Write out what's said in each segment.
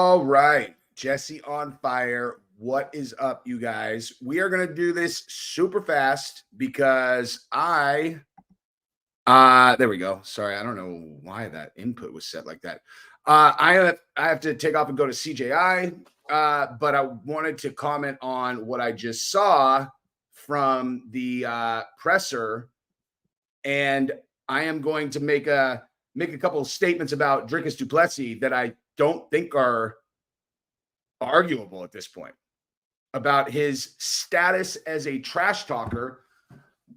All right, Jesse on fire. What is up, you guys? We are going to do this super fast because there we go. Sorry, I don't know why that input was set like that. I have to take off and go to CJI, but I wanted to comment on what I just saw from the presser, and I am going to make a couple of statements about Dricus du Plessis that I don't think are arguable at this point, about his status as a trash talker,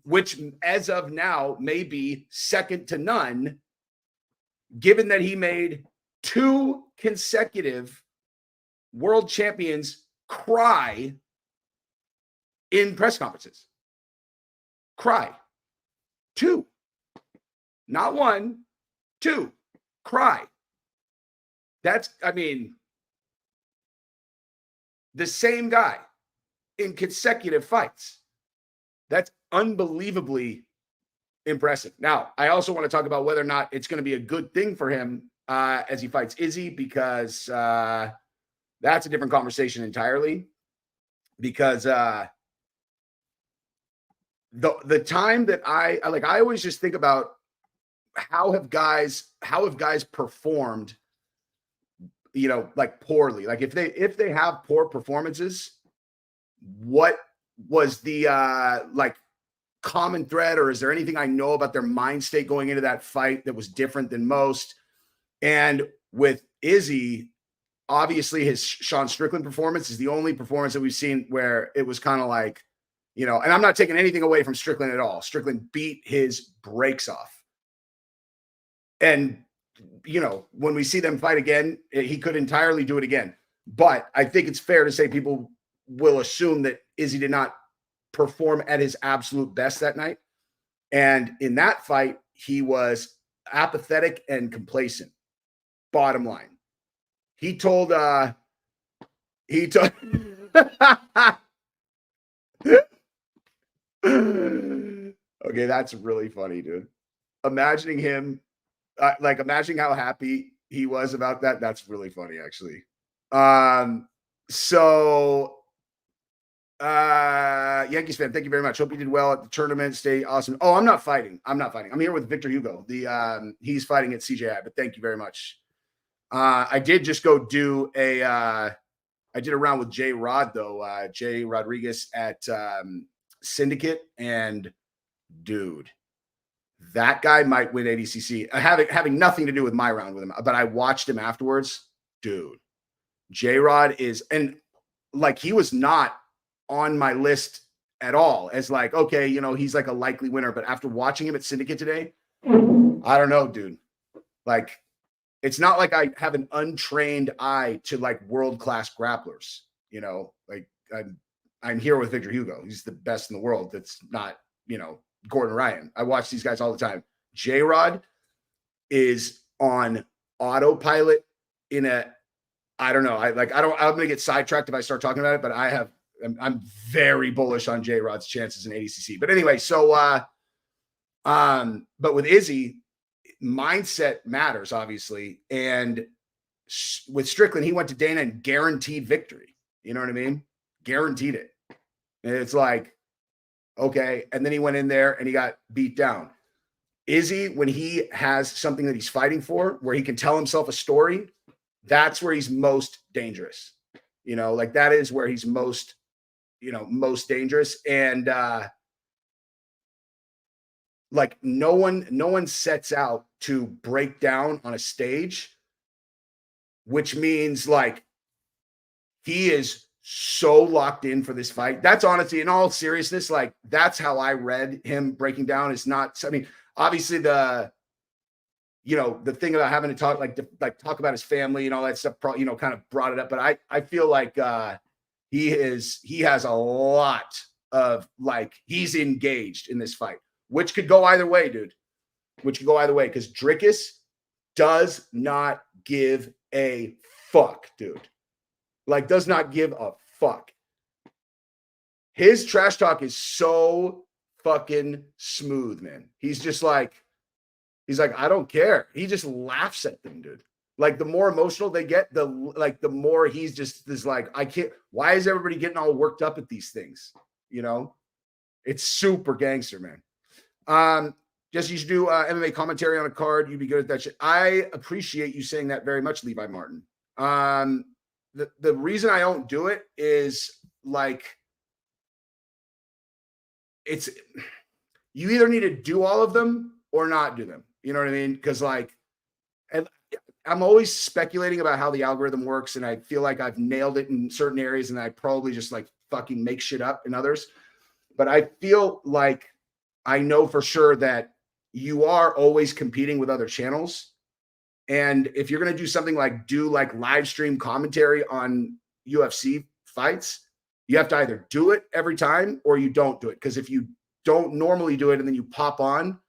which as of now may be second to none, given that he made 2 consecutive world champions cry in press conferences. Cry. 2. Not 1, 2. Cry. That's, the same guy in consecutive fights. That's unbelievably impressive. Now, I also want to talk about whether or not it's going to be a good thing for him as he fights Izzy, because that's a different conversation entirely. Because the time that I always just think about how have guys performed, like poorly. Like if they have poor performances, what was the common thread, or is there anything I know about their mind state going into that fight that was different than most? And with Izzy, obviously his Sean Strickland performance is the only performance that we've seen where it was kind of like, and I'm not taking anything away from Strickland at all. Strickland beat his brakes off. And, when we see them fight again, he could entirely do it again. But I think it's fair to say people will assume that Izzy did not perform at his absolute best that night. And in that fight, he was apathetic and complacent. Bottom line. He told okay, that's really funny, dude. Imagining him, imagining how happy he was about that. That's really funny, actually. Yankees fan, thank you very much. Hope you did well at the tournament. Stay awesome. Oh, I'm not fighting. I'm here with Victor Hugo. He's fighting at CJI, but thank you very much. I did just go do I did a round with Jay Rod, though. Jay Rodriguez at Syndicate, and dude, that guy might win ADCC. Having nothing to do with my round with him, but I watched him afterwards. Dude, Jay Rod is, and he was not on my list at all as okay, he's like a likely winner. But after watching him at Syndicate today, I don't know, dude. It's not like I have an untrained eye to world-class grapplers, I'm here with Victor Hugo. He's the best in the world. That's not, Gordon Ryan. I watch these guys all the time. J-Rod is on autopilot in I don't know. I'm going to get sidetracked if I start talking about it, but I'm very bullish on J-Rod's chances in ADCC. But anyway, but with Izzy, mindset matters, obviously. And with Strickland, he went to Dana and guaranteed victory. You know what I mean? Guaranteed it. And it's okay. And then he went in there and he got beat down. Izzy, when he has something that he's fighting for, where he can tell himself a story, that's where he's most dangerous. That is where he's most dangerous. And no one sets out to break down on a stage, which means he is so locked in for this fight. That's honestly, in all seriousness, that's how I read him breaking down. Is not, obviously the thing about having to talk, talk about his family and all that stuff, kind of brought it up. But I feel he has a lot of he's engaged in this fight, which could go either way, dude. Which could go either way, because Dricus does not give a fuck, dude. Does not give a fuck. His trash talk is so fucking smooth, man. He's just he's I don't care. He just laughs at them, dude. Like the more emotional they get, the more he's just is like, I can't. Why is everybody getting all worked up at these things? You know, it's super gangster, man. Just you should do MMA commentary on a card. You'd be good at that shit. I appreciate you saying that very much, Levi Martin. The reason I don't do it is like it's you either need to do all of them or not do them. You know what I mean? Because like, and I'm always speculating about how the algorithm works, and I feel like I've nailed it in certain areas, and I probably just like fucking make shit up in others. But I feel like I know for sure that you are always competing with other channels. And if you're going to do something like do like live stream commentary on UFC fights, you have to either do it every time or you don't do it. Because if you don't normally do it and then you pop on,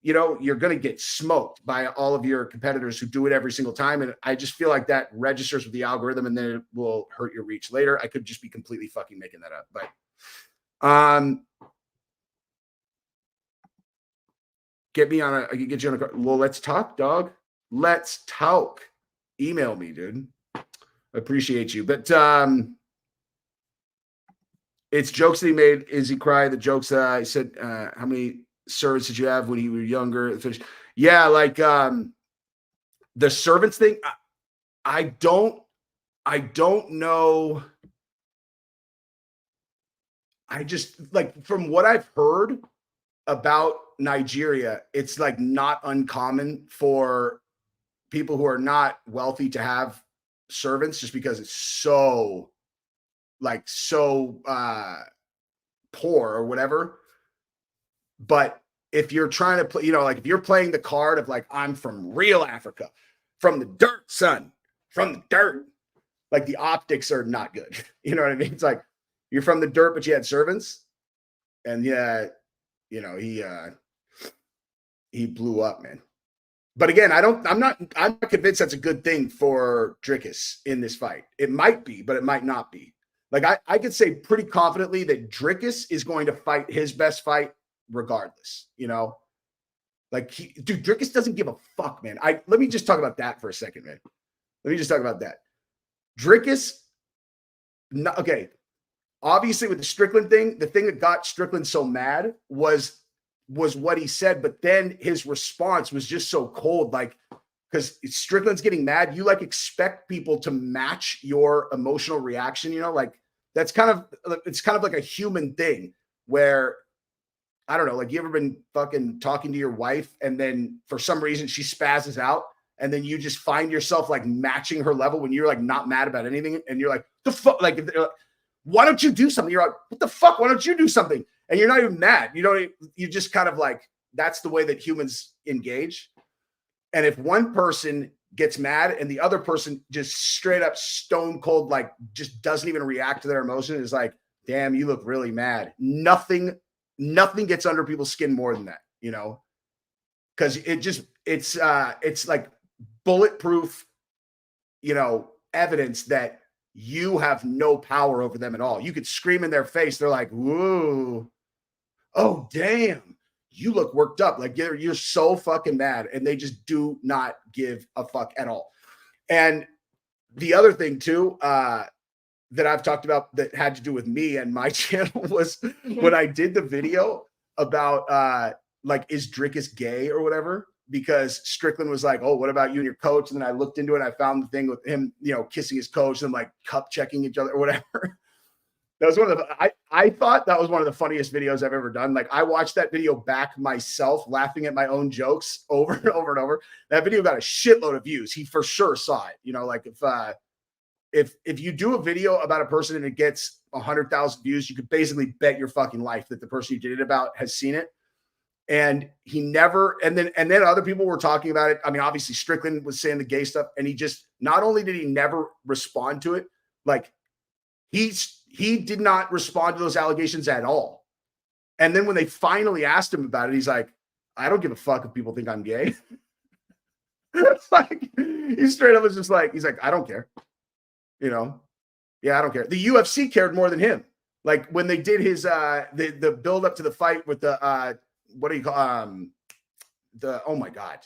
you know, you're going to get smoked by all of your competitors who do it every single time. And I just feel like that registers with the algorithm and then it will hurt your reach later. I could just be completely fucking making that up. But get me on I can get you on a card. Well, let's talk, dog. Let's talk. Email me, dude. I appreciate you. But it's jokes that he made. Is he cry? The jokes he said, how many servants did you have when you were younger? Yeah, like the servants thing. I don't know. I just like from what I've heard about Nigeria, it's like not uncommon for people who are not wealthy to have servants just because it's so poor or whatever. But if you're trying to play, you know, like if you're playing the card of like, I'm from real Africa, from the dirt, son, from the dirt, like the optics are not good. You know what I mean? It's like you're from the dirt, but you had servants. And yeah, you know, he blew up, man. But again, I'm not convinced that's a good thing for Dricus in this fight. It might be, but it might not be. Like I could say pretty confidently that Dricus is going to fight his best fight regardless, you know? Like Dricus doesn't give a fuck, man. Let me just talk about that for a second, man. Let me just talk about that. Dricus, okay. Obviously with the Strickland thing, the thing that got Strickland so mad was what he said, but then his response was just so cold, like, because Strickland's getting mad, you like expect people to match your emotional reaction, you know, like it's kind of like a human thing where, I don't know, like you ever been fucking talking to your wife and then for some reason she spazzes out and then you just find yourself like matching her level when you're like not mad about anything and you're like, the fuck, like, why don't you do something? You're like, what the fuck? Why don't you do something? And you're not even mad. You just kind of like, that's the way that humans engage. And if one person gets mad and the other person just straight up stone cold, like just doesn't even react to their emotion, is like, damn, you look really mad. Nothing gets under people's skin more than that, you know? Cause it's like bulletproof, you know, evidence that you have no power over them at all. You could scream in their face. They're like, whoa, oh, damn, you look worked up. Like you're so fucking mad. And they just do not give a fuck at all. And the other thing too, that I've talked about that had to do with me and my channel was when I did the video about like, is Dricus gay or whatever? Because Strickland was like, oh, what about you and your coach? And then I looked into it and I found the thing with him, you know, kissing his coach and like cup checking each other or whatever. That was one of the, I thought that was one of the funniest videos I've ever done. Like I watched that video back myself, laughing at my own jokes over and over and over. That video got a shitload of views. He for sure saw it. You know, like if you do a video about a person and it gets 100,000 views, you could basically bet your fucking life that the person you did it about has seen it. And he never, and then other people were talking about it. I mean, obviously Strickland was saying the gay stuff, and he just, not only did he never respond to it, like he did not respond to those allegations at all. And then when they finally asked him about it, he's like, I don't give a fuck if people think I'm gay. It's like, he straight up was just like, he's like, I don't care. You know? Yeah, I don't care. The UFC cared more than him. Like when they did his, the build up to the fight with the, what do you call oh my God.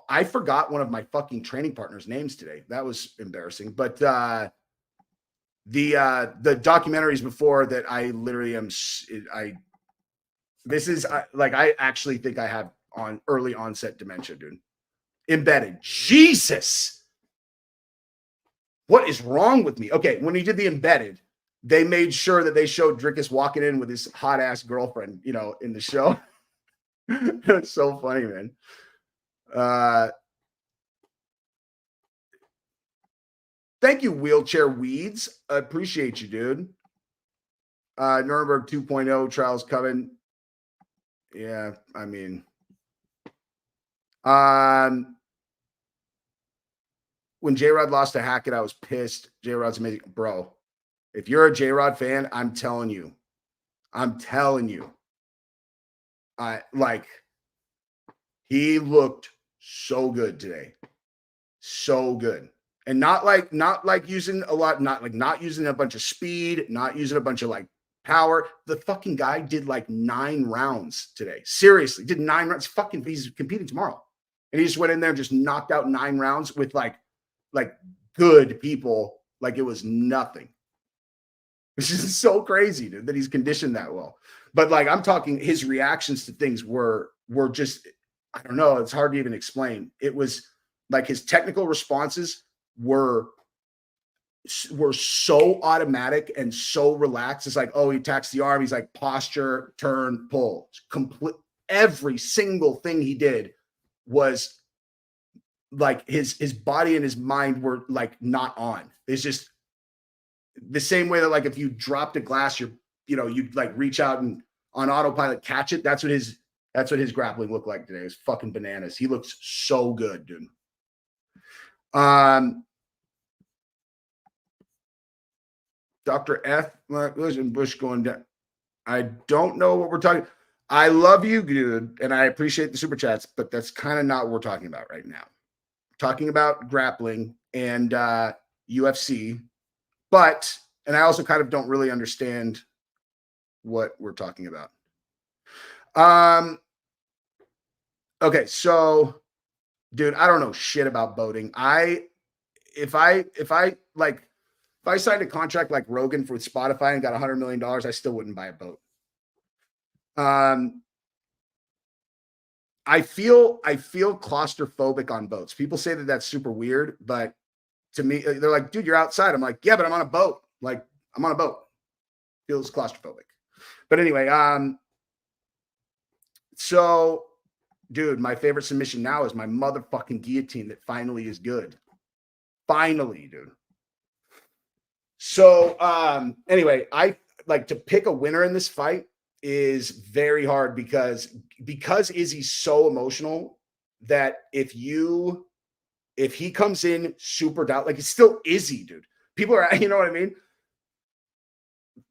I forgot one of my fucking training partners' names today. That was embarrassing. But the documentaries before that, I literally am. This is like, I actually think I have on early onset dementia, dude. Embedded. Jesus. What is wrong with me? Okay, when he did the Embedded, they made sure that they showed Dricus walking in with his hot ass girlfriend, you know, in the show. It's so funny, man. Thank you, Wheelchair Weeds. I appreciate you, dude. Nuremberg 2.0 trials coming. Yeah, I mean, when J-Rod lost to Hackett, I was pissed. J-Rod's amazing. Bro, if you're a J-Rod fan, I'm telling you. Like, he looked so good today. So good. And not like using a lot, not using a bunch of speed, not using a bunch of like power. The fucking guy did like 9 rounds today. Seriously, did 9 rounds. Fucking, he's competing tomorrow. And he just went in there and just knocked out 9 rounds with like good people. Like it was nothing. This is so crazy, dude, that he's conditioned that well. But like, I'm talking, his reactions to things were just, I don't know. It's hard to even explain. It was like his technical responses were so automatic and so relaxed. It's like, oh, he attacks the arm. He's like posture, turn, pull. Complete. Every single thing he did was like his body and his mind were like not on. It's just the same way that like if you dropped a glass, you'd like reach out and on autopilot catch it. That's what his grappling looked like today. It was fucking bananas. He looks so good, dude. Dr. F. Listen, Bush going down. I don't know what we're talking. I love you, dude, and I appreciate the super chats, but that's kind of not what we're talking about right now. We're talking about grappling and UFC, and I also kind of don't really understand what we're talking about. Okay, so, dude, I don't know shit about boating. If I signed a contract like Rogan for Spotify and got $100 million, I still wouldn't buy a boat. I feel claustrophobic on boats. People say that that's super weird, but to me, they're like, dude, you're outside. I'm like, yeah, but I'm on a boat. Like, I'm on a boat. Feels claustrophobic. But anyway, so, dude, my favorite submission now is my motherfucking guillotine that finally is good. Finally, dude. So, anyway, I like to pick a winner in this fight is very hard because Izzy's so emotional that if he comes in super down, like it's still Izzy, dude. People are, you know what I mean?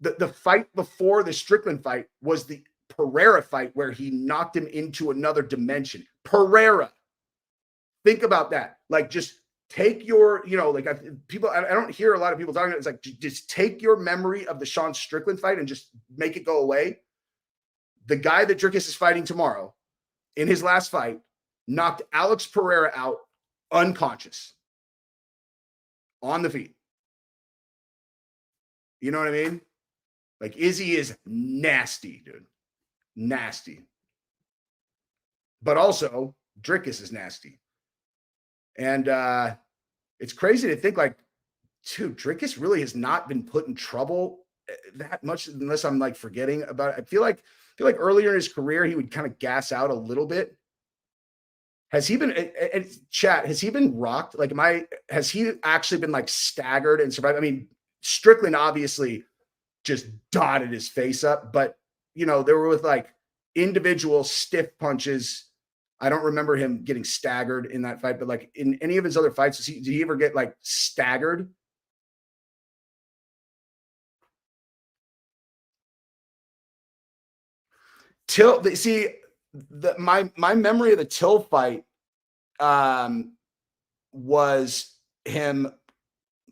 The fight before the Strickland fight was the Pereira fight where he knocked him into another dimension. Pereira. Think about that. Like, just take your, like I don't hear a lot of people talking about it. It's like, just take your memory of the Sean Strickland fight and just make it go away. The guy that Dricus is fighting tomorrow in his last fight knocked Alex Pereira out unconscious on the feet. You know what I mean? Like, Izzy is nasty, dude. Nasty. But also, Dricus is nasty. And it's crazy to think like, dude, Dricus really has not been put in trouble that much, unless I'm like forgetting about it. I feel like earlier in his career, he would kind of gas out a little bit. Has he been, chat, has he been rocked? Like, has he actually been like staggered and survived? I mean, Strickland obviously just dotted his face up, but there were with like individual stiff punches. I don't remember him getting staggered in that fight, but like in any of his other fights, did he ever get like staggered? My memory of the Till fight was him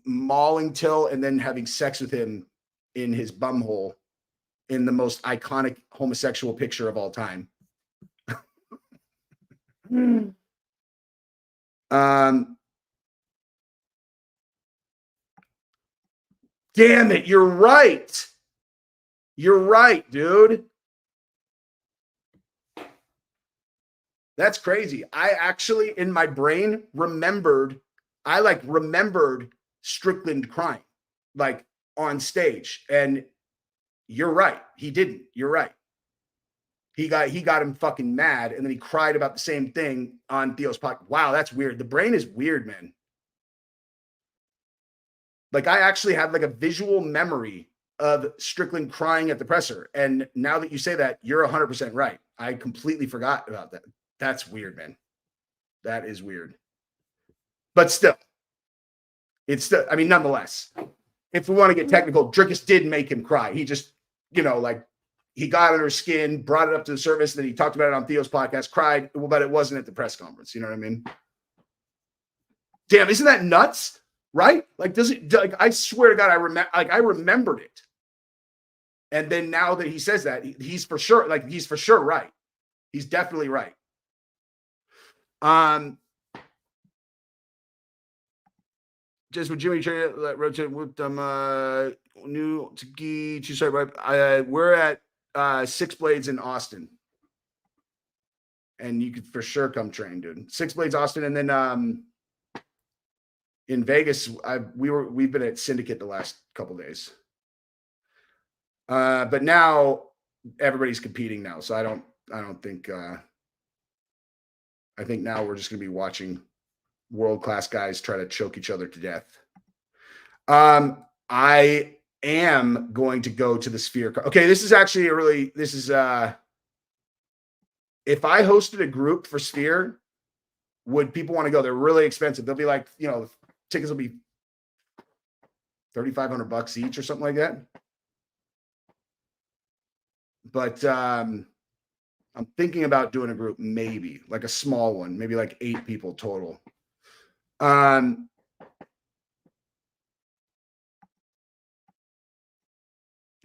mauling Till and then having sex with him in his bumhole in the most iconic homosexual picture of all time. Damn it, you're right. You're right, dude. That's crazy. I actually, in my brain, remembered Strickland crying, like on stage. And you're right. He didn't. You're right. He got him fucking mad, and then he cried about the same thing on Theo's podcast. Wow, that's weird. The brain is weird, man. Like, I actually had like a visual memory of Strickland crying at the presser. And now that you say that, you're 100% right. I completely forgot about that. That's weird, man. That is weird. But still, it's still, I mean, nonetheless, if we want to get technical, Dricus did make him cry. He just, like, he got under his skin, brought it up to the surface, then he talked about it on Theo's podcast, cried, but it wasn't at the press conference. You know what I mean? Damn, isn't that nuts? Right? Like, I swear to God, I remembered it. And then now that he says that, he's for sure right. He's definitely right. Just with Jimmy trying to rotate with them new to gi to start. We're at Six Blades in Austin. And you could for sure come train, dude. Six Blades Austin, and then in Vegas, we've been at Syndicate the last couple days. But now everybody's competing now, so I don't think I think now we're just gonna be watching world-class guys try to choke each other to death. I am going to go to the Sphere. Okay, this is actually if I hosted a group for Sphere, would people want to go? They're really expensive. They'll be like, tickets will be $3,500 each or something like that. But I'm thinking about doing a group, maybe like a small one, maybe like 8 people total.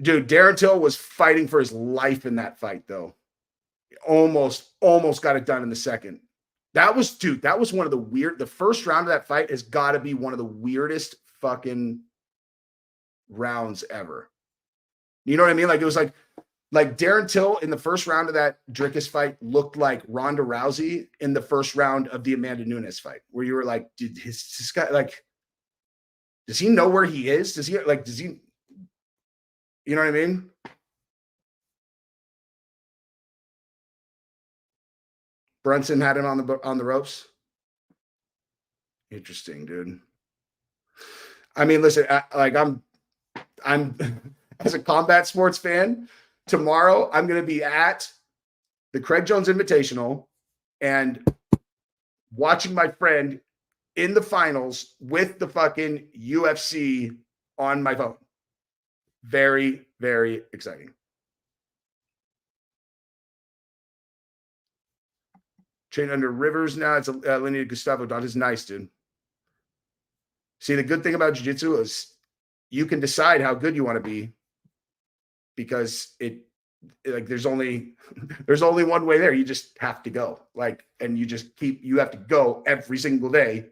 Dude, Darren Till was fighting for his life in that fight, though. Almost got it done in the second. That was one of the first round of that fight has got to be one of the weirdest fucking rounds ever. You know what I mean? Like, it was like Darren Till in the first round of that Dricus fight looked like Ronda Rousey in the first round of the Amanda Nunes fight, where you were like, dude, this guy, like, does he know where he is? Does he, you know what I mean? Brunson had him on the ropes. Interesting, dude. I mean, listen, I'm as a combat sports fan, tomorrow I'm going to be at the Craig Jones Invitational and watching my friend in the finals with the fucking UFC on my phone. Very, very exciting. Train under Rivers now. It's a linear Gustavo Dantas. Nice, dude. See, the good thing about jiu-jitsu is you can decide how good you want to be, because there's only one way there. You just have to go. And you have to go every single day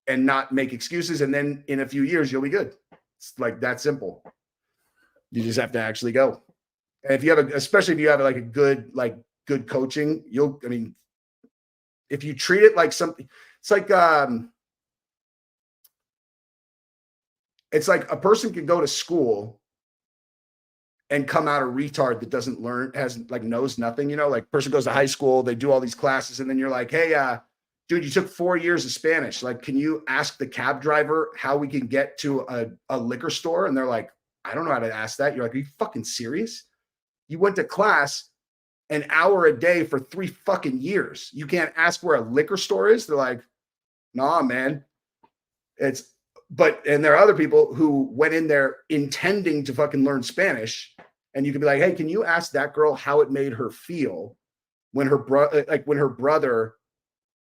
and not make excuses. And then in a few years, you'll be good. It's like that simple. You just have to actually go. And if you have especially if you have like a good coaching, if you treat it like something, it's like a person can go to school and come out a retard that doesn't learn, knows nothing, person goes to high school, they do all these classes, and then you're like, hey, dude, you took 4 years of Spanish. Like, can you ask the cab driver how we can get to a liquor store? And they're like, I don't know how to ask that. You're like, are you fucking serious? You went to class an hour a day for 3 fucking years. You can't ask where a liquor store is? They're like, nah, man. And there are other people who went in there intending to fucking learn Spanish, and you could be like, hey, can you ask that girl how it made her feel when her brother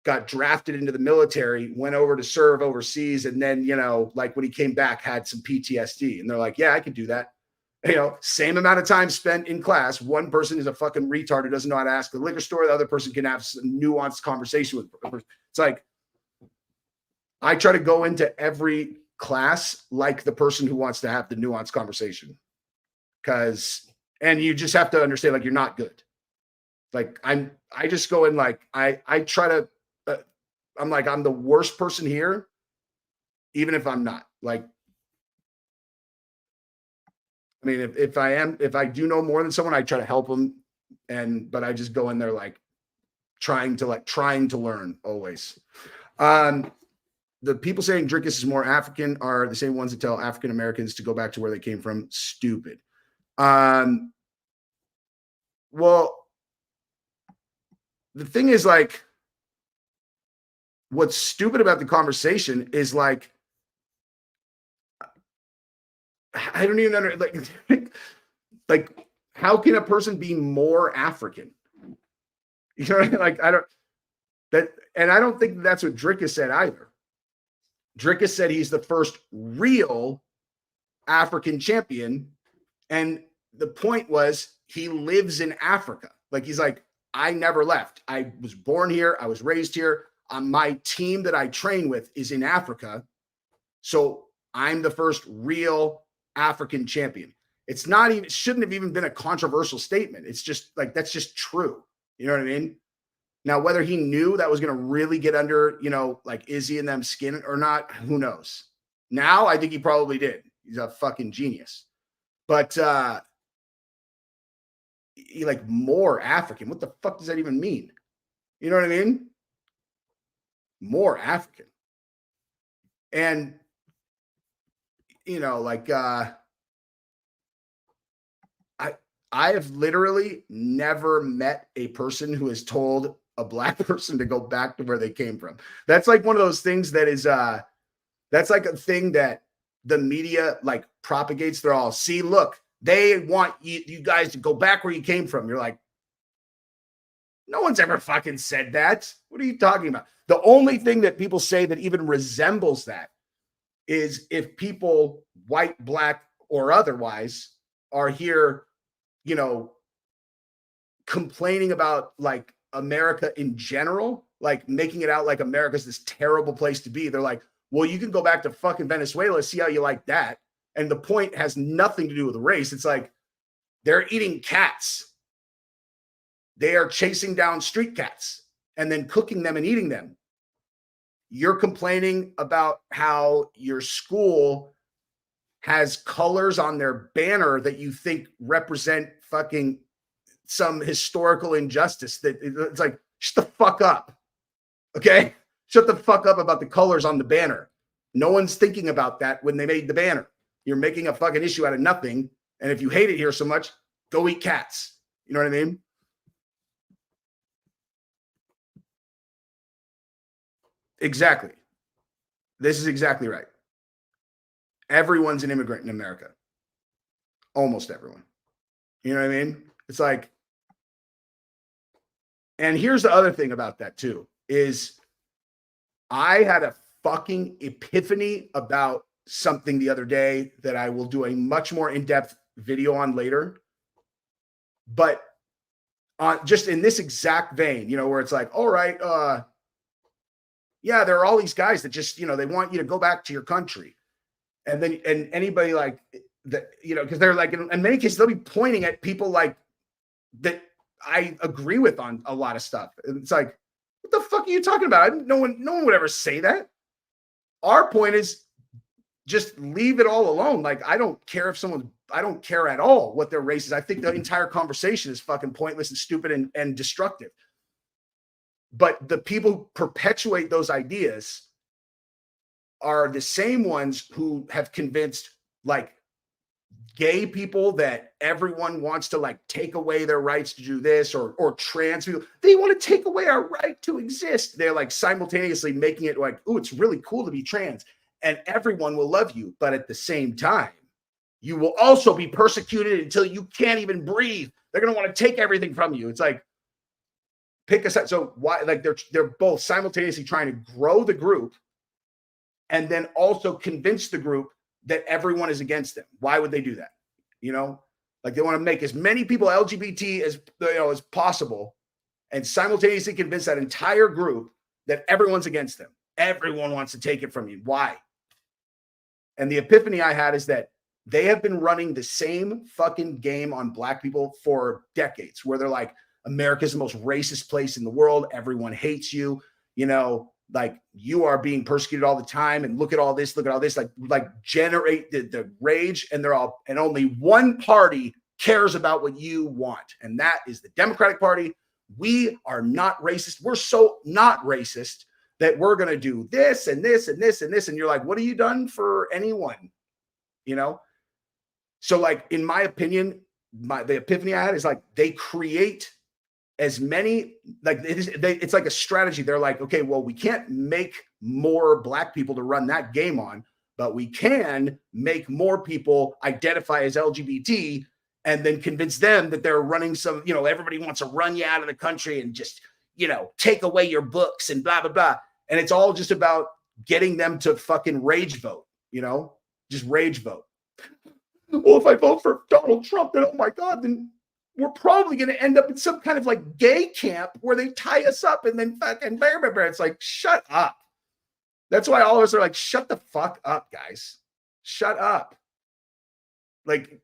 got drafted into the military, went over to serve overseas, and then, when he came back, had some PTSD. And they're like, yeah, I could do that. Same amount of time spent in class. One person is a fucking retard who doesn't know how to ask the liquor store. The other person can have some nuanced conversation with. It's like, I try to go into every class like the person who wants to have the nuanced conversation. And you just have to understand, like, you're not good. Like I just go in like, I try to, I'm like, I'm the worst person here, even if I'm not. Like, I mean, if I do know more than someone, I try to help them. But I just go in there like trying to learn always. The people saying Dricus is more African are the same ones that tell African Americans to go back to where they came from. Stupid. Well, the thing is, like, what's stupid about the conversation is, like, I don't even understand, like, how can a person be more African? You know what I mean? Like, and I don't think that's what Dricus said either. Dricus said he's the first real African champion. And the point was, he lives in Africa. Like, he's like, I never left. I was born here. I was raised here. My team that I train with is in Africa. So I'm the first real African champion. It's not even, it shouldn't have even been a controversial statement. It's just like, that's just true. You know what I mean? Now, whether he knew that was going to really get under, like Izzy and them skin or not, who knows? Now, I think he probably did. He's a fucking genius. But he, like, more African. What the fuck does that even mean? You know what I mean? More African. And, like, I have literally never met a person who has told a black person to go back to where they came from. That's like one of those things that is, that's like a thing that the media, like, propagates. They're all, see, look, they want you guys to go back where you came from. You're like, no one's ever fucking said that. What are you talking about? The only thing that people say that even resembles that is if people, white, black, or otherwise, are here, complaining about, like, America in general, like making it out like America's this terrible place to be. They're like, well, you can go back to fucking Venezuela, see how you like that. And the point has nothing to do with race. It's like, they're eating cats. They are chasing down street cats and then cooking them and eating them. You're complaining about how your school has colors on their banner that you think represent fucking some historical injustice. That it's like, shut the fuck up. Okay? Shut the fuck up about the colors on the banner. No one's thinking about that when they made the banner. You're making a fucking issue out of nothing. And if you hate it here so much, go eat cats. You know what I mean? Exactly. This is exactly right. Everyone's an immigrant in America. Almost everyone. You know what I mean? It's like, and here's the other thing about that too, is I had a fucking epiphany about something the other day that I will do a much more in-depth video on later. But just in this exact vein, where it's like, all right, yeah, there are all these guys that just, they want you to go back to your country. And then, and anybody like that, because they're like, in many cases, they'll be pointing at people like that I agree with on a lot of stuff. And it's like, what the fuck are you talking about? No one would ever say that. Our point is just leave it all alone. Like, I don't care I don't care at all what their race is. I think the entire conversation is fucking pointless and stupid and destructive. But the people who perpetuate those ideas are the same ones who have convinced, like, gay people that everyone wants to, like, take away their rights to do this, or trans people. They want to take away our right to exist. They're, like, simultaneously making it like, oh, it's really cool to be trans and everyone will love you. But at the same time, you will also be persecuted until you can't even breathe. They're going to want to take everything from you. It's like, pick a side. So why, like, they're both simultaneously trying to grow the group and then also convince the group that everyone is against them. Why would they do that? Like, they want to make as many people LGBT as possible and simultaneously convince that entire group that everyone's against them. Everyone wants to take it from you. Why? And the epiphany I had is that they have been running the same fucking game on black people for decades, where they're like, America's the most racist place in the world. Everyone hates you. You know, like you are being persecuted all the time. And look at all this, like generate the rage. And and only one party cares about what you want. And that is the Democratic Party. We are not racist. We're so not racist that we're going to do this and this and this and this. And you're like, what have you done for anyone? You know? So like, in my opinion, the epiphany I had is like, they create as many, like it's like a strategy. They're like, okay, well, we can't make more black people to run that game on, but we can make more people identify as LGBT and then convince them that they're running some, you know, everybody wants to run you out of the country and just, you know, take away your books and blah, blah, blah. And it's all just about getting them to fucking rage vote, you know, just rage vote. Well, if I vote for Donald Trump, then, oh my God, then we're probably going to end up in some kind of like gay camp where they tie us up and then fucking blah, blah, blah. It's like, shut up. That's why all of us are like, shut the fuck up, guys. Shut up. Like,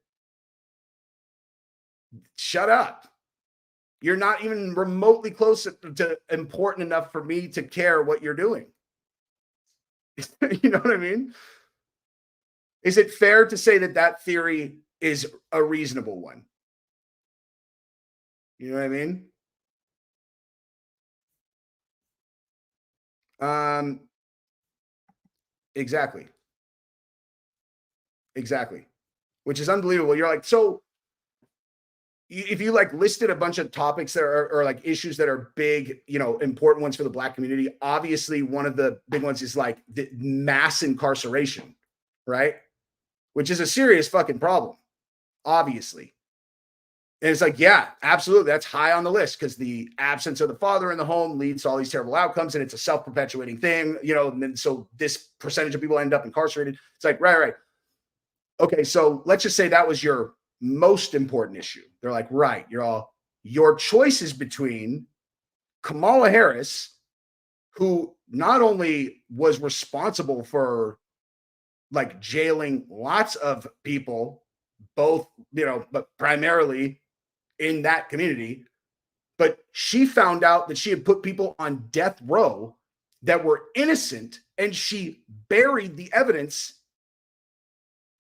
shut up. You're not even remotely close to important enough for me to care what you're doing. You know what I mean? Is it fair to say that that theory is a reasonable one? You know what I mean? Exactly. Exactly. Which is unbelievable. You're like, so if you like listed a bunch of topics that are or like issues that are big, you know, important ones for the black community, obviously one of the big ones is like the mass incarceration, right? Which is a serious fucking problem, obviously. And it's like, yeah, absolutely. That's high on the list because the absence of the father in the home leads to all these terrible outcomes. And it's a self-perpetuating thing, you know, and then so this percentage of people end up incarcerated. It's like, right. Okay, so let's just say that was your most important issue. They're like, right, your choice is between Kamala Harris, who not only was responsible for like jailing lots of people, both, you know, but primarily in that community, but she found out that she had put people on death row that were innocent, and she buried the evidence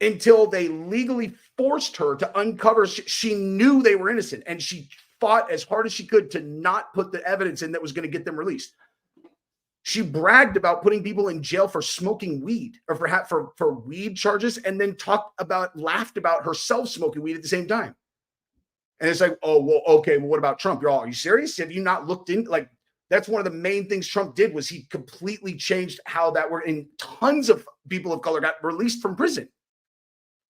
until they legally forced her to uncover. She knew they were innocent, and she fought as hard as she could to not put the evidence in that was going to get them released. She bragged about putting people in jail for smoking weed or for weed charges, and then laughed about herself smoking weed at the same time. And it's like, oh, well, okay, well, what about Trump? Are you serious? Have you not looked in? Like, that's one of the main things Trump did was he completely changed how that worked, and tons of people of color got released from prison.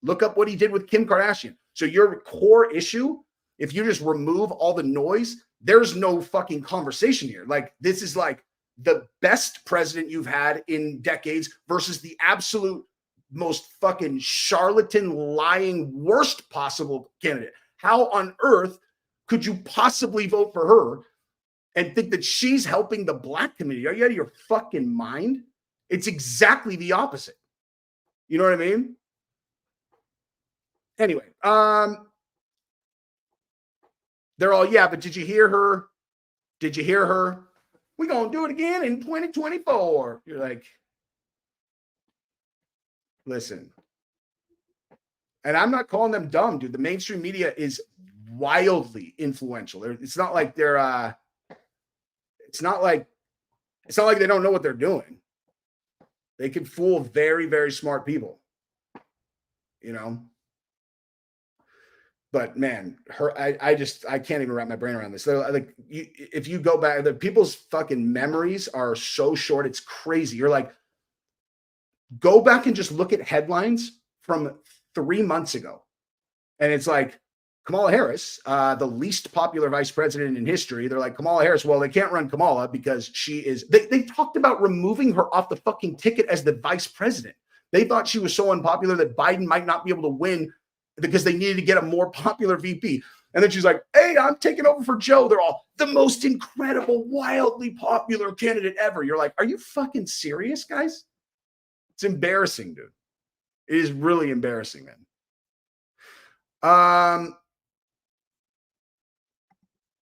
Look up what he did with Kim Kardashian. So your core issue, if you just remove all the noise, there's no fucking conversation here. Like, this is like the best president you've had in decades versus the absolute most fucking charlatan, lying, worst possible candidate. How on earth could you possibly vote for her and think that she's helping the black community? Are you out of your fucking mind? It's exactly the opposite. You know what I mean? Anyway, they're all, yeah, but did you hear her? Did you hear her? We're going to do it again in 2024. You're like, listen. And I'm not calling them dumb, dude. The mainstream media is wildly influential. It's not like they're, it's not like they don't know what they're doing. They can fool very, very smart people, you know? But man, I can't even wrap my brain around this. Like, if you go back, the people's fucking memories are so short. It's crazy. You're like, go back and just look at headlines from 3 months ago. And it's like, Kamala Harris, the least popular vice president in history. They're like, Kamala Harris, well, they can't run Kamala because she is, they talked about removing her off the fucking ticket as the vice president. They thought she was so unpopular that Biden might not be able to win because they needed to get a more popular VP. And then she's like, hey, I'm taking over for Joe. They're all the most incredible, wildly popular candidate ever. You're like, are you fucking serious, guys? It's embarrassing, dude. It is really embarrassing, man.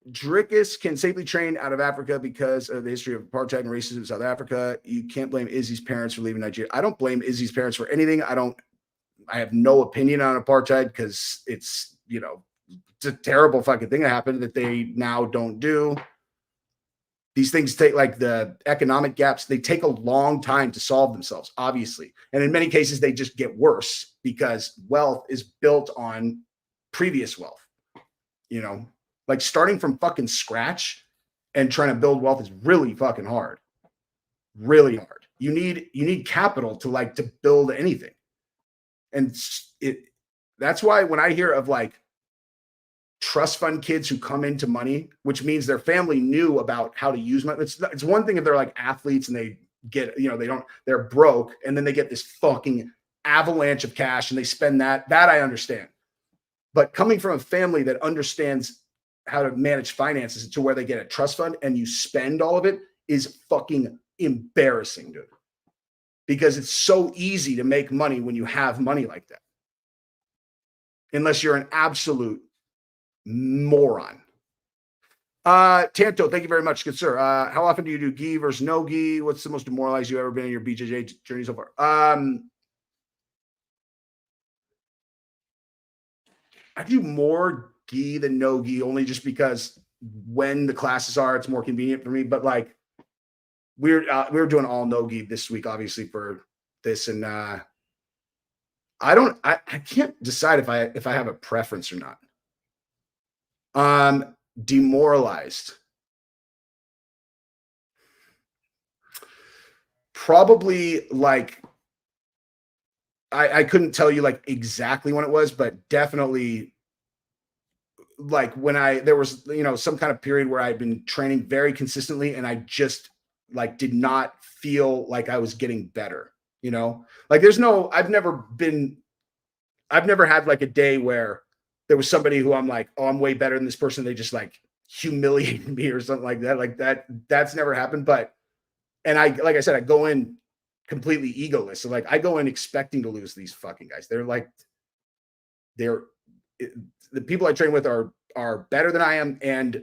Dricus can safely train out of Africa because of the history of apartheid and racism in South Africa. You can't blame Izzy's parents for leaving Nigeria. I don't blame Izzy's parents for anything. I have no opinion on apartheid because it's, it's a terrible fucking thing that happened that they now don't do. These things take, like the economic gaps, they take a long time to solve themselves, obviously. And in many cases, they just get worse because wealth is built on previous wealth, Like starting from fucking scratch and trying to build wealth is really fucking hard. Really hard. You need capital to build anything. And that's why when I hear of like trust fund kids who come into money, which means their family knew about how to use money. It's one thing if they're like athletes and they get, they're broke and then they get this fucking avalanche of cash and they spend that I understand. But coming from a family that understands how to manage finances to where they get a trust fund and you spend all of it is fucking embarrassing, dude. Because it's so easy to make money when you have money like that. Unless you're an absolute moron. Tanto, thank you very much, good sir. How often do you do gi versus no gi? What's the most demoralized you've ever been in your BJJ journey so far? I do more gi than no gi, only just because when the classes are, it's more convenient for me. But like we were doing all no gi this week, obviously for this, and I can't decide if I have a preference or not. Demoralized. Probably like I couldn't tell you like exactly when it was, but definitely like when there was, some kind of period where I'd been training very consistently and I just like did not feel like I was getting better, like I've never had like a day where there was somebody who I'm like, oh, I'm way better than this person. They just like humiliated me or something like that. Like that's never happened. But, and like I said, I go in completely egoless. So like I go in expecting to lose these fucking guys. The people I train with are better than I am. And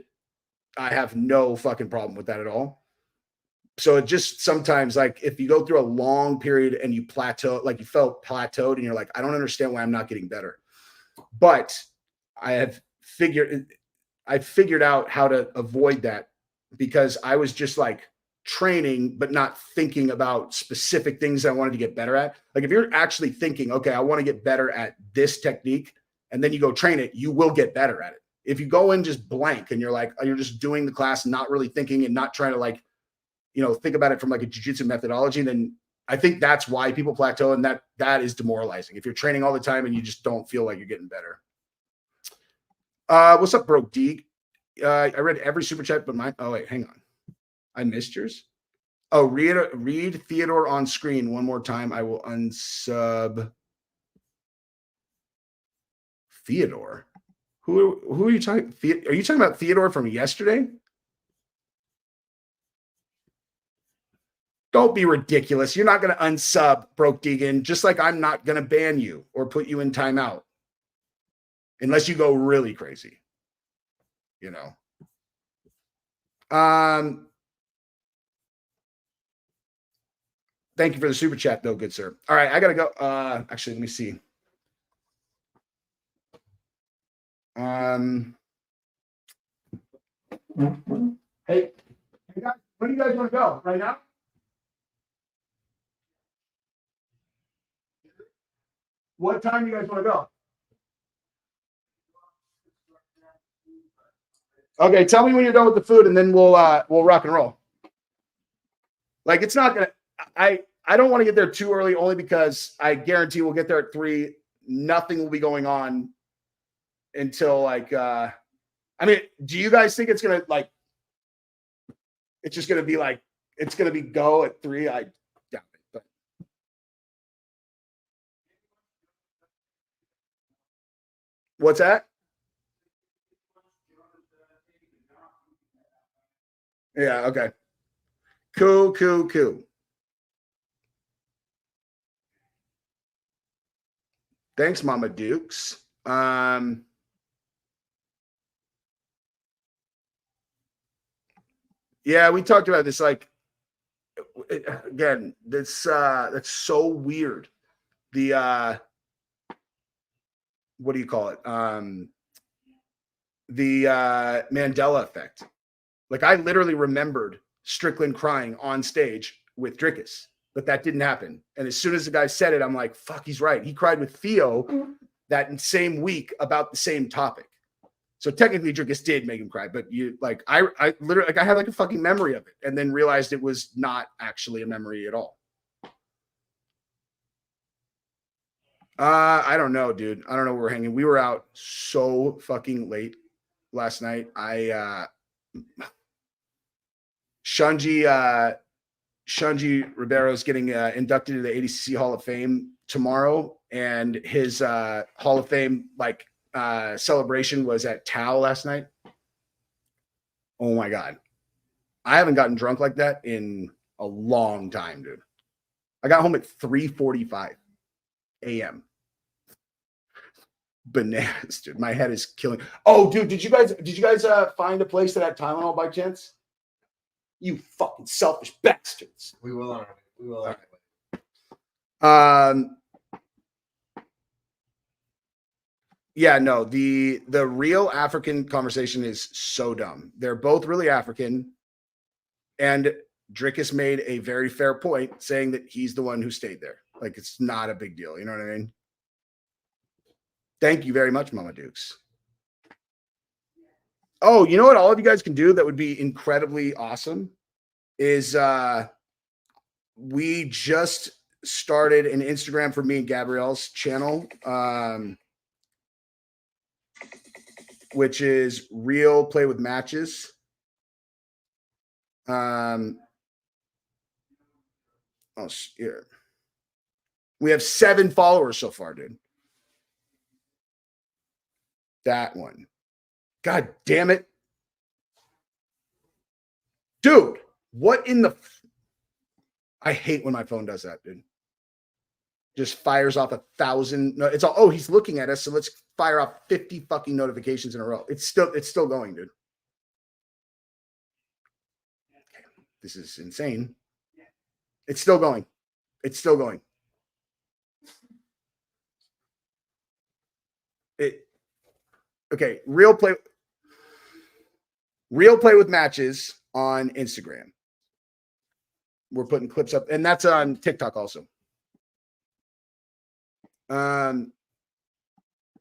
I have no fucking problem with that at all. So it just sometimes like if you go through a long period and you plateau, like you felt plateaued and you're like, I don't understand why I'm not getting better. But I figured out how to avoid that because I was just like training, but not thinking about specific things I wanted to get better at. Like if you're actually thinking, okay, I want to get better at this technique, and then you go train it, you will get better at it. If you go in just blank and you're just doing the class, not really thinking and not trying to think about it from like a jiu-jitsu methodology, then I think that's why people plateau, and that is demoralizing. If you're training all the time and you just don't feel like you're getting better. What's up, bro? D. I read every super chat, but mine. Oh wait, hang on. I missed yours. Oh, read Theodore on screen one more time. I will unsub Theodore. Who are you talking? Are you talking about Theodore from yesterday? Don't be ridiculous. You're not going to unsub Broke Deegan, just like I'm not going to ban you or put you in timeout. Unless you go really crazy, Thank you for the super chat, though, good sir. All right, I gotta go. Actually, let me see. Hey guys, where do you guys want to go right now? What time do you guys want to go? Okay, tell me when you're done with the food, and then we'll rock and roll. Like it's not gonna. I don't want to get there too early, only because I guarantee we'll get there at 3. Nothing will be going on until like. I mean, do you guys think it's gonna like? It's just gonna be like it's gonna be go at 3. I doubt it. But. What's that? Yeah, okay. Cool, cool, cool. Thanks, Mama Dukes. Yeah, we talked about this. Like, again, that's so weird. The what do you call it? The Mandela effect. Like, I literally remembered Strickland crying on stage with Dricus, but that didn't happen. And as soon as the guy said it, I'm like, fuck, he's right. He cried with Theo that same week about the same topic. So technically Dricus did make him cry, but you like, I literally, like, I had like a fucking memory of it and then realized it was not actually a memory at all. I don't know, dude. I don't know where we're hanging. We were out so fucking late last night. Shunji Ribeiro is getting inducted into the ADCC Hall of Fame tomorrow, and his Hall of Fame like celebration was at Tao last night. Oh my god, I haven't gotten drunk like that in a long time, dude. I got home at 3:45 a.m. Bananas, dude. My head is killing. Oh, dude, did you guys find a place that had Tylenol by chance? You fucking selfish bastards. We will on it. We will on it. Yeah, no, the real African conversation is so dumb. They're both really African, and Dricus made a very fair point saying that he's the one who stayed there. Like, it's not a big deal. You know what I mean? Thank you very much, Mama Dukes. Oh, you know what all of you guys can do that would be incredibly awesome is we just started an Instagram for me and Gabrielle's channel, which is Real Play with Matches. Oh, here. We have 7 followers so far, dude. That one. God damn it. Dude, what in the... I hate when my phone does that, dude. Just fires off 1,000. No, it's all, oh, he's looking at us, so let's fire off 50 fucking notifications in a row. It's still going, dude. Okay, this is insane. It's still going. It's still going. Okay, Real Play with Matches on Instagram. We're putting clips up, and that's on TikTok also.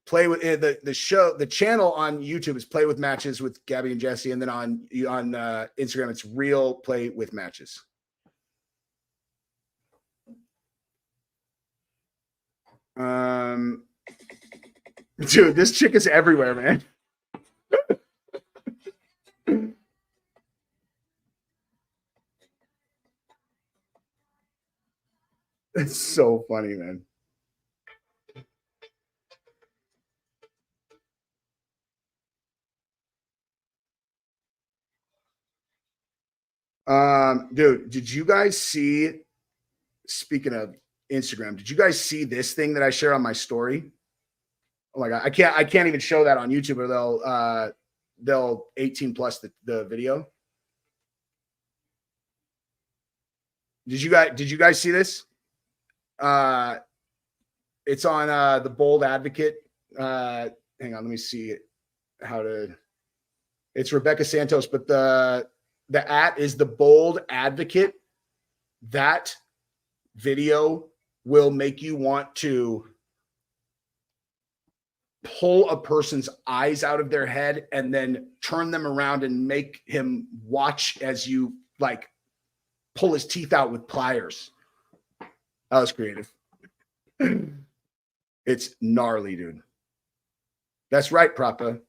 Play with the channel on YouTube is Play with Matches with Gabby and Jesse, and then on Instagram it's Real Play with Matches. Dude, this chick is everywhere, man. It's so funny, man. Dude, did you guys see, speaking of Instagram, did you guys see this thing that I share on my story? Oh my god, I can't even show that on YouTube, or they'll 18 plus the video. Did you guys see this? It's on the Bold Advocate. Hang on, let me see how to. It's Rebecca Santos, but the @ is the Bold Advocate. That video will make you want to pull a person's eyes out of their head and then turn them around and make him watch as you like pull his teeth out with pliers. That was creative. It's gnarly, dude. That's right, Propa.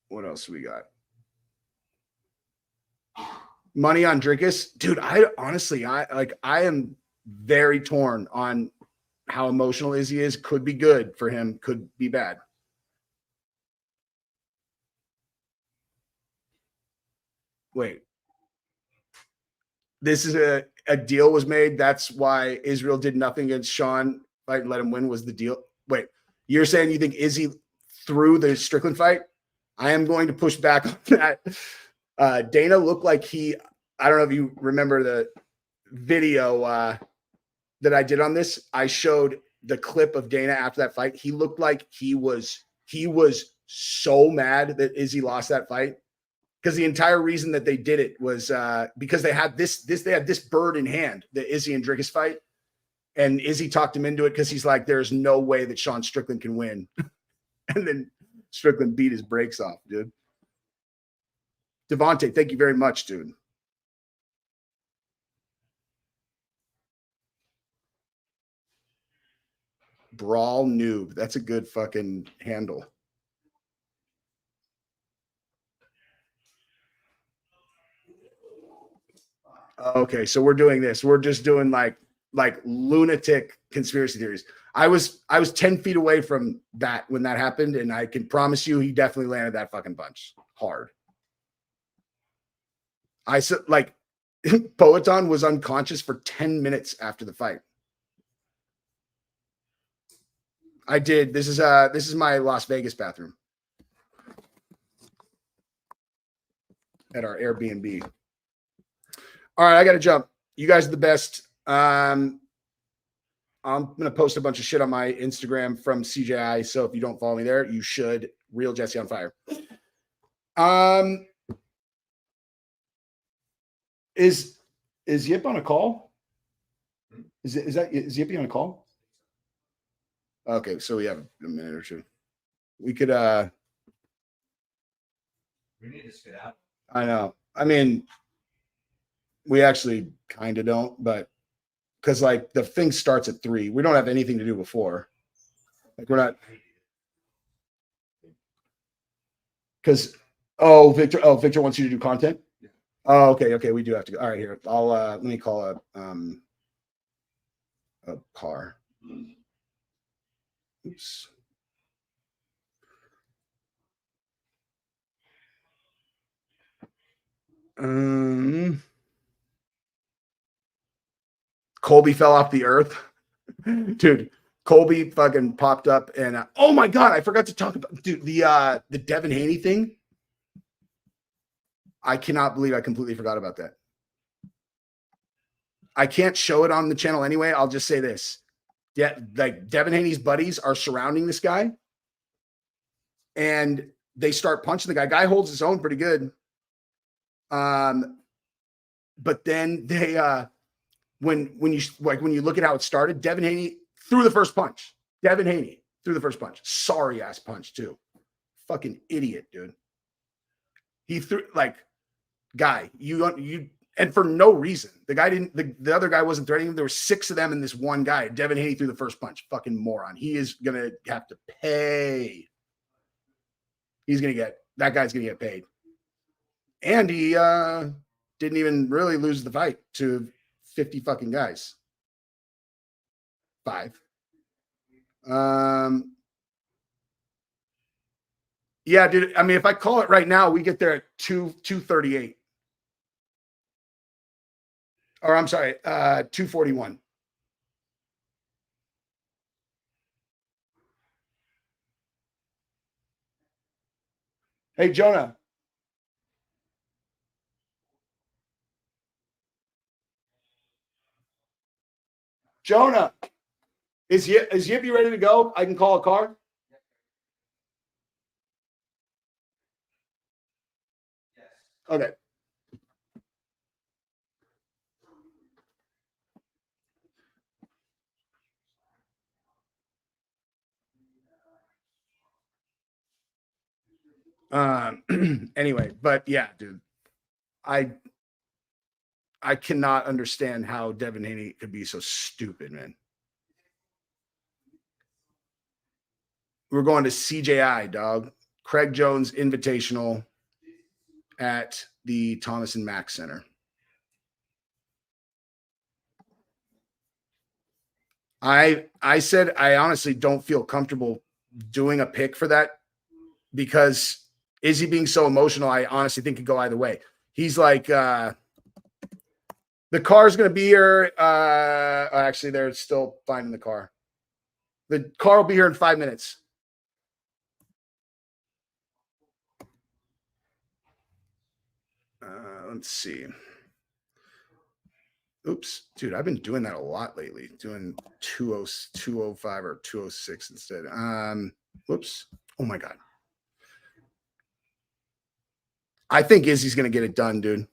What else we got? Money on Dricus, dude. I honestly, I am very torn on how emotional Izzy is. Could be good for him, could be bad. Wait. This is a deal was made. That's why Israel did nothing against Sean. Fight and let him win was the deal. Wait, you're saying you think Izzy threw the Strickland fight? I am going to push back on that. Dana looked like I don't know if you remember the video that I did on this. I showed the clip of Dana after that fight. He looked like he was so mad that Izzy lost that fight. Because the entire reason that they did it was because they had this bird in hand, the Izzy and Dricus fight. And Izzy talked him into it because he's like, there's no way that Sean Strickland can win. And then Strickland beat his brakes off, dude. Devontae, thank you very much, dude. Brawl noob. That's a good fucking handle. Okay, so we're doing this. We're just doing like lunatic conspiracy theories. I was 10 feet away from that when that happened, and I can promise you he definitely landed that fucking punch hard. I said like Poeton was unconscious for 10 minutes after the fight. I did. This is my Las Vegas bathroom at our Airbnb. All right, I got to jump. You guys are the best. I'm going to post a bunch of shit on my Instagram from CJI. So if you don't follow me there, you should. Real Jesse on Fire. Is Yip on a call? Is Yippy on a call? Okay, so we have a minute or two. We could we need to spit out. I know. I mean, we actually kind of don't, but because like the thing starts at 3, we don't have anything to do before. Like we're not. Because Victor wants you to do content. Yeah. Oh, okay, we do have to go. All right, here. I'll let me call a car. Oops. Colby fell off the earth. Dude, Colby fucking popped up and oh my god, I forgot to talk about the Devin Haney thing. I cannot believe I completely forgot about that. I can't show it on the channel anyway. I'll just say this. Yeah, like Devin Haney's buddies are surrounding this guy and they start punching the guy. Guy holds his own pretty good. But then they when you look at how it started, Devin Haney threw the first punch. Devin Haney threw the first punch. Sorry ass punch too. Fucking idiot, dude. He threw like guy, you and for no reason. The guy didn't the other guy wasn't threatening him. There were 6 of them in this one guy. Devin Haney threw the first punch. Fucking moron. He is gonna have to pay. That guy's gonna get paid. And he didn't even really lose the fight to 50 fucking guys. 5. Yeah, dude. I mean, if I call it right now, we get there at 2:38. Or I'm sorry, 2:41. Hey, Jonah. Jonah, is Yippee ready to go? I can call a car. Yes. Okay. Anyway, but yeah, dude, I cannot understand how Devin Haney could be so stupid, man. We're going to CJI, dog. Craig Jones Invitational at the Thomas and Mack Center. I said I honestly don't feel comfortable doing a pick for that because Izzy being so emotional, I honestly think could go either way. He's like, the car's going to be here. Actually, they're still finding the car. The car will be here in 5 minutes. Let's see. Oops, dude, I've been doing that a lot lately. Doing 205 or 206 instead. Whoops. Oh my god. I think Izzy's going to get it done, dude.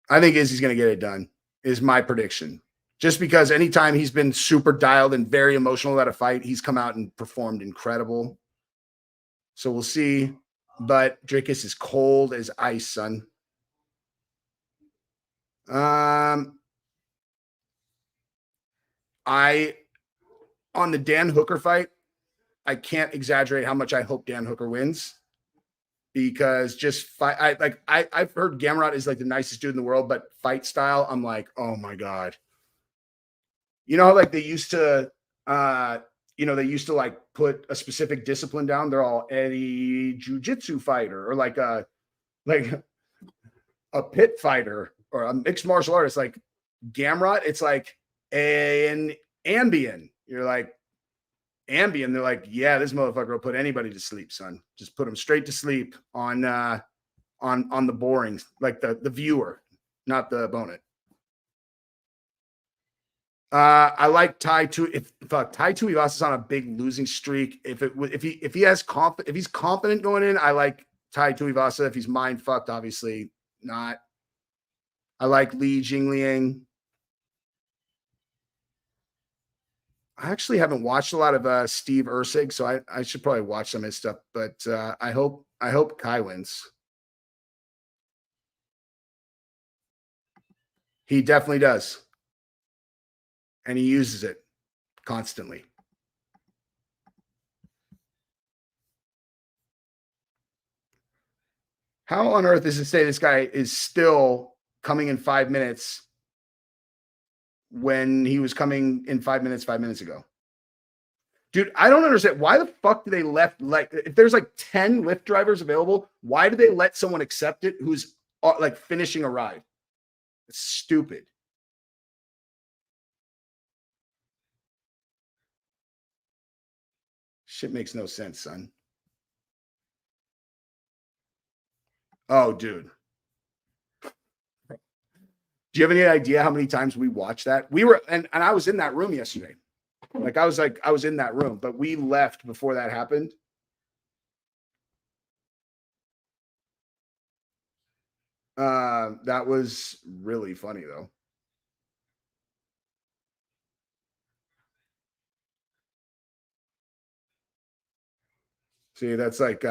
I think Izzy's going to get it done. Is my prediction. Just because anytime he's been super dialed and very emotional at a fight, he's come out and performed incredible. So we'll see. But Dricus is cold as ice, son. On the Dan Hooker fight, I can't exaggerate how much I hope Dan Hooker wins because I've heard Gamrot is like the nicest dude in the world, but fight style, I'm like, oh my god. You know how like they used to, they used to like put a specific discipline down. They're all Eddie jiu-jitsu fighter or like a pit fighter or a mixed martial artist. Like Gamrot, it's like an Ambien. You're like, Ambien, they're like, yeah, this motherfucker will put anybody to sleep, son. Just put them straight to sleep on the boring, like the viewer, not the opponent. I like Tai Tuivasa on a big losing streak. If he's confident going in, I like Tai Tuivasa. If he's mind fucked, obviously not. I like Li Jingliang. I actually haven't watched a lot of Steve Ursig, so I should probably watch some of his stuff. But I hope Kai wins. He definitely does, and he uses it constantly. How on earth is it say this guy is still coming in 5 minutes when he was coming in 5 minutes 5 minutes ago? Dude, I don't understand. Why the fuck do they left, like, if there's like 10 Lyft drivers available, why do they let someone accept it who's like finishing a ride? It's stupid. Shit makes no sense, son. Oh, dude. Do you have any idea how many times we watched that? We were, and I was in that room yesterday. I was in that room, but we left before that happened. That was really funny though. See, that's like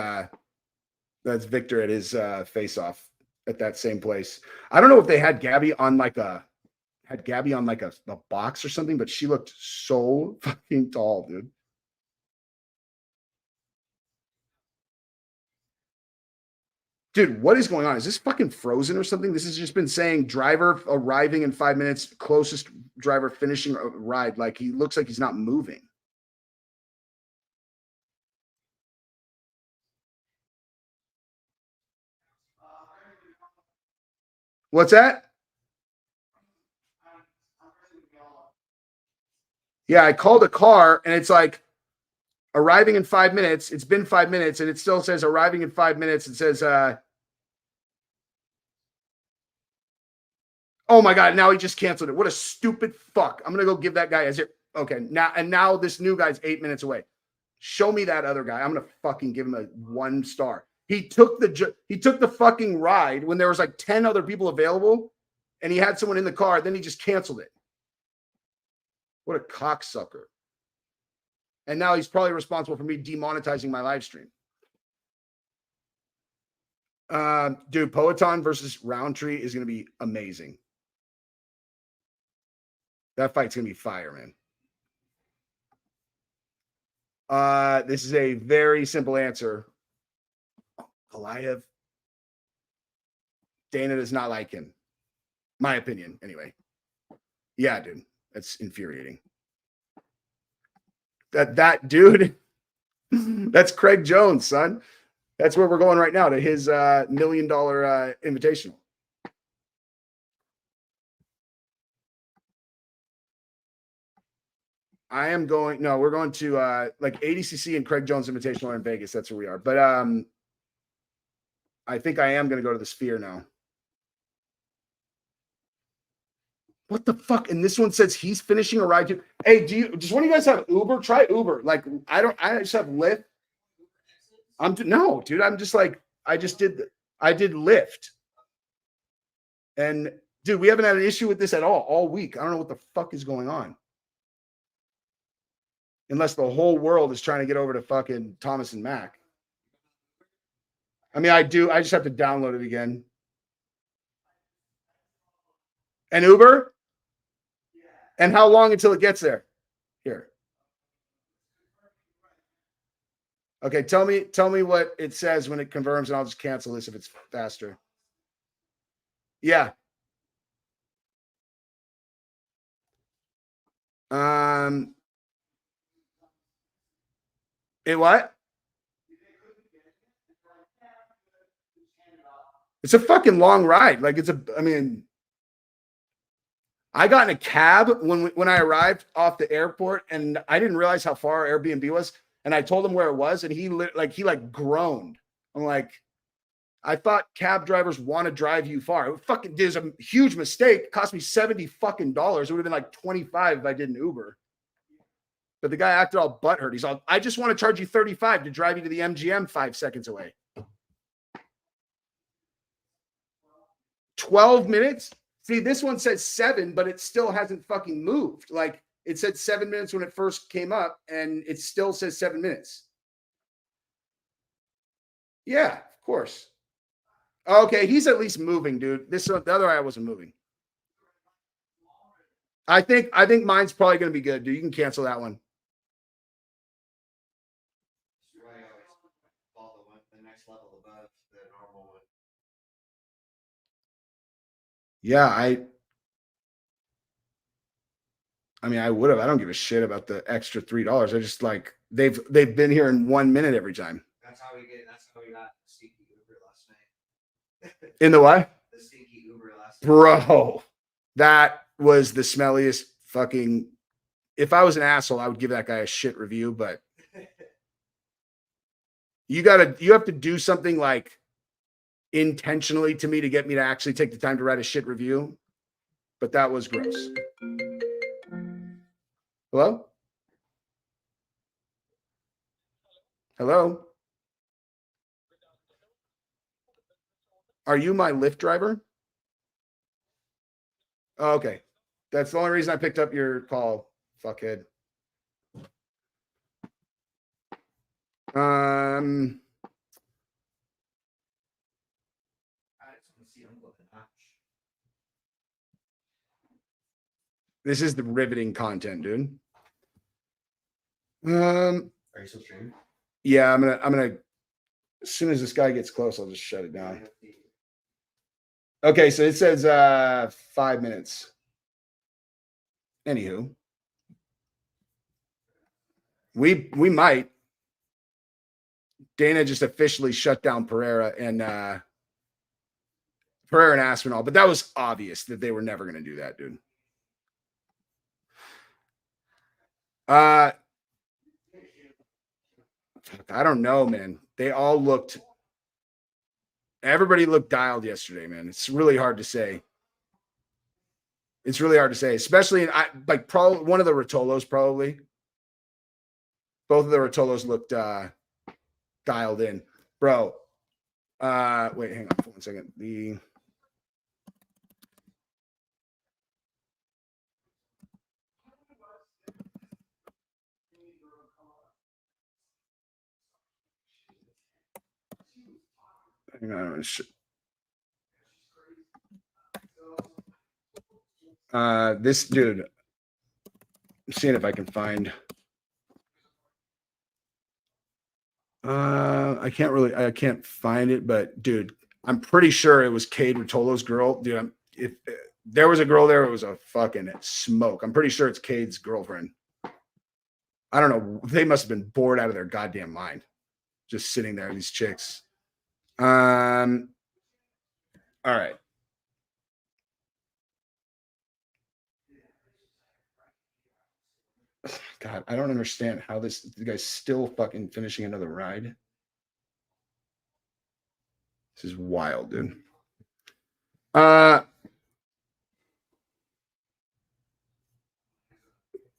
that's Victor at his face off at that same place. I don't know if they had Gabby on like a box or something, but she looked so fucking tall, dude. Dude, what is going on? Is this fucking frozen or something? This has just been saying driver arriving in 5 minutes, closest driver finishing a ride. Like he looks like he's not moving. What's that? Yeah, I called a car and it's like arriving in 5 minutes. It's been 5 minutes and it still says arriving in 5 minutes. It says, oh my God, now he just canceled it. What a stupid fuck. I'm going to go give that guy a zero. Okay, now this new guy's 8 minutes away. Show me that other guy. I'm going to fucking give him a 1 star. He took the fucking ride when there was like 10 other people available and he had someone in the car. Then he just canceled it. What a cocksucker. And now he's probably responsible for me demonetizing my live stream. Dude, Poetan versus Roundtree is going to be amazing. That fight's going to be fire, man. This is a very simple answer. Goliath. Dana does not like him. My opinion, anyway. Yeah, dude. That's infuriating. That dude, that's Craig Jones, son. That's where we're going right now, to his $1 million invitational. I am going. No, we're going to like ADCC and Craig Jones Invitational in Vegas. That's where we are. But I think I am going to go to the Sphere now. What the fuck? And this one says he's finishing a ride to. Hey, does one of you guys have Uber? Try Uber. Like I just have Lyft. No, dude. I'm just like I did Lyft. And dude, we haven't had an issue with this at all week. I don't know what the fuck is going on. Unless the whole world is trying to get over to fucking Thomas and Mack. I mean, I do. I just have to download it again. And Uber? And how long until it gets there? Here. Okay, tell me what it says when it confirms, and I'll just cancel this if it's faster. Yeah. It what? It's a fucking long ride. Like I mean, I got in a cab when I arrived off the airport, and I didn't realize how far Airbnb was. And I told him where it was, and he groaned. I'm like, I thought cab drivers want to drive you far. It fucking is a huge mistake. It cost me $70 fucking dollars. It would have been like 25 if I did an Uber. But the guy acted all butthurt. He's all, I just want to charge you 35 to drive you to the MGM 5 seconds away. 12 minutes? See, this one says 7, but it still hasn't fucking moved. Like, it said 7 minutes when it first came up, and it still says 7 minutes. Yeah, of course. Okay, he's at least moving, dude. The other eye wasn't moving. I think mine's probably going to be good, dude. You can cancel that one. Yeah, I mean, I would have. I don't give a shit about the extra $3. I just like they've been here in 1 minute every time. That's how we got the stinky Uber last night. In the what? The stinky Uber last night. Bro, that was the smelliest fucking. If I was an asshole, I would give that guy a shit review, but you have to do something like intentionally to me to get me to actually take the time to write a shit review. But that was gross. Hello? Hello? Are you my Lyft driver? Oh, okay. That's the only reason I picked up your call, fuckhead. This is the riveting content, dude. Are you still streaming? Yeah, I'm gonna as soon as this guy gets close, I'll just shut it down. Okay, so it says 5 minutes. Anywho. We might. Dana just officially shut down Pereira and Aspinall, but that was obvious that they were never gonna do that, dude. I don't know, man. Everybody looked dialed yesterday, man. It's really hard to say. Especially in probably one of the Rotolos, probably. Both of the Rotolos looked dialed in. Bro. Wait, hang on for 1 second. Hang on. This dude. I'm seeing if I can find. I can't find it, but dude, I'm pretty sure it was Cade Rotolo's girl. Dude, if there was a girl there, it was a fucking smoke. I'm pretty sure it's Cade's girlfriend. I don't know. They must have been bored out of their goddamn mind. Just sitting there, these chicks. All right. God, I don't understand how the guy's still fucking finishing another ride. This is wild, dude.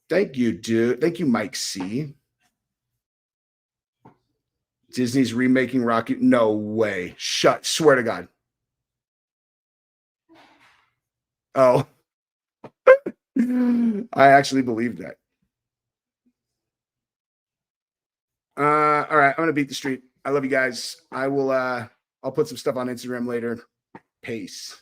Thank you, dude. Thank you, Mike C. Disney's remaking Rocky. No way. Swear to God. Oh. I actually believe that. All right. I'm gonna beat the street. I love you guys. I'll put some stuff on Instagram later. Peace.